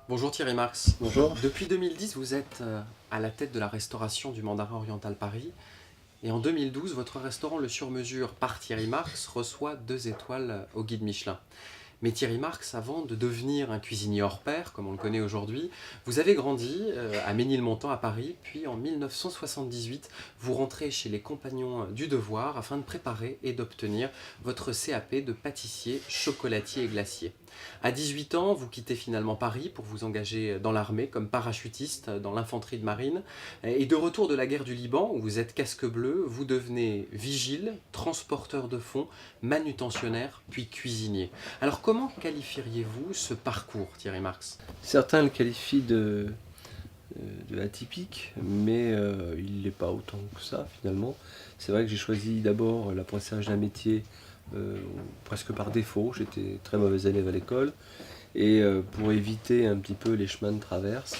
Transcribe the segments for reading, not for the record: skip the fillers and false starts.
Bonjour Thierry Marx. Bonjour. Depuis 2010, vous êtes à la tête de la restauration du Mandarin Oriental Paris. Et en 2012, votre restaurant Le Sur-Mesure par Thierry Marx reçoit 2 étoiles au guide Michelin. Mais Thierry Marx, avant de devenir un cuisinier hors pair, comme on le connaît aujourd'hui, vous avez grandi à Ménilmontant à Paris, puis en 1978, vous rentrez chez les Compagnons du Devoir afin de préparer et d'obtenir votre CAP de pâtissier, chocolatier et glacier. À 18 ans, vous quittez finalement Paris pour vous engager dans l'armée comme parachutiste dans l'infanterie de marine. Et de retour de la guerre du Liban, où vous êtes casque bleu, vous devenez vigile, transporteur de fonds, manutentionnaire, puis cuisinier. Alors comment qualifieriez-vous ce parcours, Thierry Marx? Certains le qualifient de atypique, mais il ne l'est pas autant que ça finalement. C'est vrai que j'ai choisi d'abord l'apprentissage d'un métier presque par défaut. J'étais très mauvais élève à l'école et pour éviter un petit peu les chemins de traverse,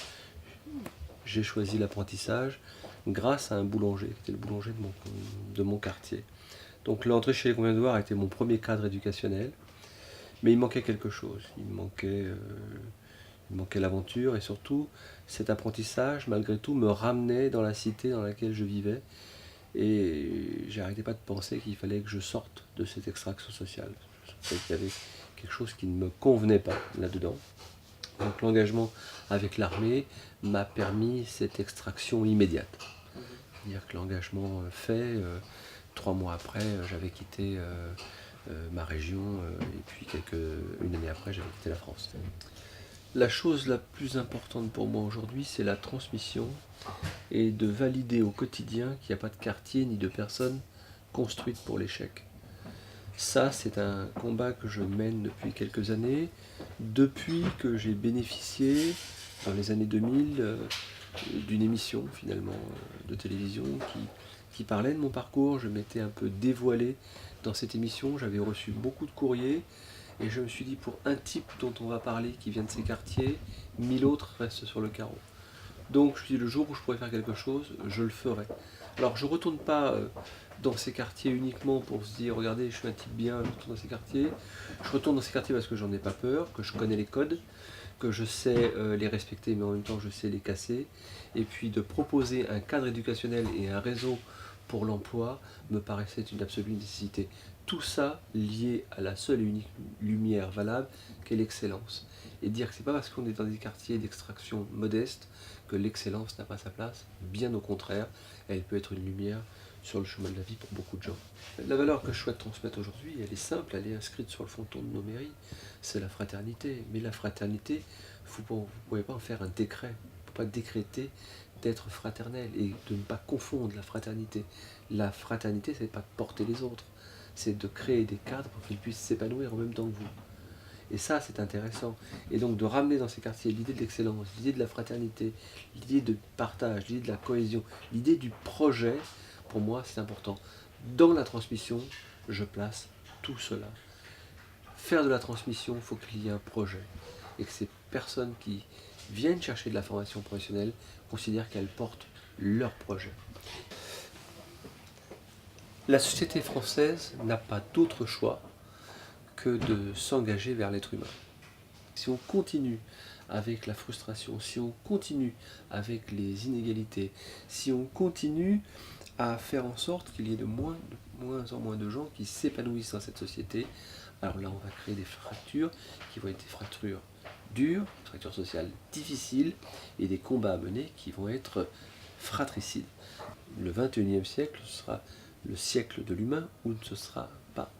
j'ai choisi l'apprentissage grâce à un boulanger, qui était le boulanger de mon quartier. Donc l'entrée chez les Compagnons du Devoir a été mon premier cadre éducationnel, mais il manquait quelque chose. Il manquait l'aventure et surtout cet apprentissage, malgré tout, me ramenait dans la cité dans laquelle je vivais et j'arrêtais pas de penser qu'il fallait que je sorte de cette extraction sociale. Je sentais qu'il y avait quelque chose qui ne me convenait pas là-dedans. Donc l'engagement avec l'armée m'a permis cette extraction immédiate. C'est-à-dire que l'engagement fait, 3 mois après, j'avais quitté ma région et puis une année après, j'avais quitté la France. La chose la plus importante pour moi aujourd'hui, c'est la transmission et de valider au quotidien qu'il n'y a pas de quartier ni de personnes construites pour l'échec. Ça, c'est un combat que je mène depuis quelques années, depuis que j'ai bénéficié, dans les années 2000, d'une émission finalement de télévision qui parlait de mon parcours. Je m'étais un peu dévoilé dans cette émission, j'avais reçu beaucoup de courriers, et je me suis dit, pour un type dont on va parler, qui vient de ces quartiers, 1000 autres restent sur le carreau. Donc je me suis dit, le jour où je pourrais faire quelque chose, je le ferai. Alors je ne retourne pas dans ces quartiers uniquement pour se dire, regardez, je suis un type bien, je retourne dans ces quartiers. Je retourne dans ces quartiers parce que j'en ai pas peur, que je connais les codes, que je sais les respecter, mais en même temps je sais les casser. Et puis de proposer un cadre éducationnel et un réseau pour l'emploi me paraissait une absolue nécessité. Tout ça lié à la seule et unique lumière valable qu'est l'excellence. Et dire que c'est pas parce qu'on est dans des quartiers d'extraction modeste que l'excellence n'a pas sa place, bien au contraire, elle peut être une lumière sur le chemin de la vie pour beaucoup de gens. La valeur que je souhaite transmettre aujourd'hui, elle est simple, elle est inscrite sur le fronton de nos mairies, c'est la fraternité. Mais la fraternité, vous ne pouvez pas en faire un décret, il ne faut pas décréter d'être fraternel et de ne pas confondre la fraternité. La fraternité, c'est pas de porter les autres, c'est de créer des cadres pour qu'ils puissent s'épanouir en même temps que vous. Et ça, c'est intéressant. Et donc de ramener dans ces quartiers l'idée de l'excellence, l'idée de la fraternité, l'idée de partage, l'idée de la cohésion, l'idée du projet, pour moi, c'est important. Dans la transmission, je place tout cela. Faire de la transmission, il faut qu'il y ait un projet. Et que ces personnes qui viennent chercher de la formation professionnelle considèrent qu'elles portent leur projet. La société française n'a pas d'autre choix que de s'engager vers l'être humain. Si on continue avec la frustration, si on continue avec les inégalités, si on continue à faire en sorte qu'il y ait de moins en moins de gens qui s'épanouissent dans cette société, alors là on va créer des fractures qui vont être des fractures dures, des fractures sociales difficiles et des combats à mener qui vont être fratricides. Le 21e siècle sera le siècle de l'humain ou ne ce sera pas.